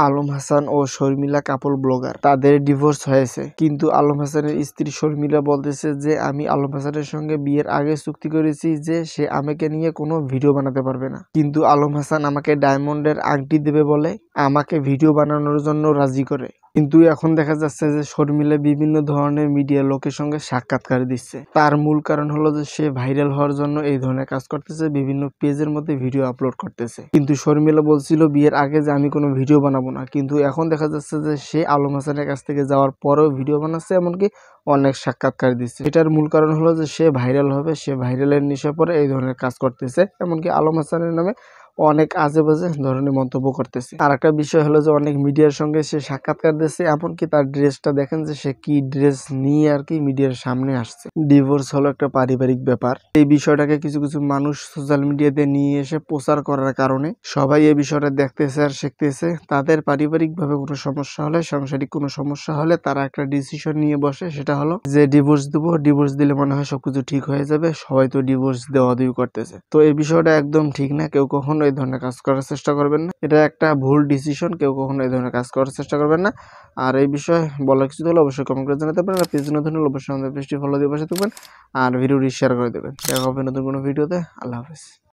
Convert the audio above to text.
আলম হাসান ও শর্মিলা কাপল blogger, তাদের divorce হয়েছে। কিন্তু আলম হাসানের স্ত্রী শর্মিলা বলতেছে যে আমি আলম হাসানের সঙ্গে বিয়ের আগে চুক্তি করেছি যে সে আমাকে নিয়ে কোনো ভিডিও বানাতে পারবে না, কিন্তু আলম হাসান আমাকে ডায়মন্ডের আংটি দেবে বলে আমাকে ভিডিও বানানোর জন্য রাজি করে। কিন্তু এখন দেখা যাচ্ছে যে শর্মিলা বিভিন্ন ধরনের মিডিয়া লোকের সঙ্গে সাক্ষাৎকার দিচ্ছে। তার মূল কারণ হলো যে সে ভাইরাল হওয়ার জন্য এই ধরনের কাজ করতেছে, বিভিন্ন পেজের মধ্যে ভিডিও আপলোড করতেছে। কিন্তু শর্মিলা বলছিল বিয়ের আগে যে আমি কোনো ভিডিও বানাবো না, কিন্তু এখন দেখা যাচ্ছে যে সে আলম হাসানের কাছ থেকে যাওয়ার পরেও ভিডিও বানাচ্ছে, এমনকি অনেক সাক্ষাৎকার দিচ্ছে। এটার মূল কারণ হলো যে সে ভাইরাল হবে, সে ভাইরালের নেশা পরে এই ধরনের কাজ করতেছে, এমনকি আলম হাসানের নামে অনেক আজে বাজে ধরনের মন্তব্য করতেছে। আর একটা বিষয় হলো যে অনেক মিডিয়ার সঙ্গে সে সাক্ষাৎকার দিচ্ছে, এমনকি তার ড্রেসটা দেখেন যে সে কি ড্রেস নিয়ে আর কি মিডিয়ার সামনে আসছে। ডিভোর্স হলো একটা পারিবারিক ব্যাপার। এই বিষয়টাকে কিছু কিছু মানুষ সোশ্যাল মিডিয়াতে নিয়ে এসে প্রচার করার কারণে সবাই এই বিষয়টা দেখতেছে আর শিখতেছে। তাদের পারিবারিক ভাবে কোনো সমস্যা হলে, সাংসারিক কোনো সমস্যা হলে তারা একটা ডিসিশন নিয়ে বসে, সেটা হলো যে ডিভোর্স দেবো। ডিভোর্স দিলে মনে হয় সবকিছু ঠিক হয়ে যাবে, সবাই তো ডিভোর্স দেওয়া দেওয়ি করতেছে। তো এই বিষয়টা একদম ঠিক না। কেউ কখনো এই ধরনের কাজ করার চেষ্টা করবেন না, এটা একটা ভুল ডিসিশন। কেউ কখনো এই ধরনের কাজ করার চেষ্টা করবেন না। আর এই বিষয়ে বলার কিছু হলে অবশ্যই কমেন্ট করে জানাতে পারেন। আর পেজ নতুন হলে অবশ্যই আমাদের পেজটি ফলো দিয়ে বসে থাকবেন আর ভিডিওটি শেয়ার করে দেবেন। দেখা হবে নতুন কোনো ভিডিওতে। আল্লাহ হাফেজ।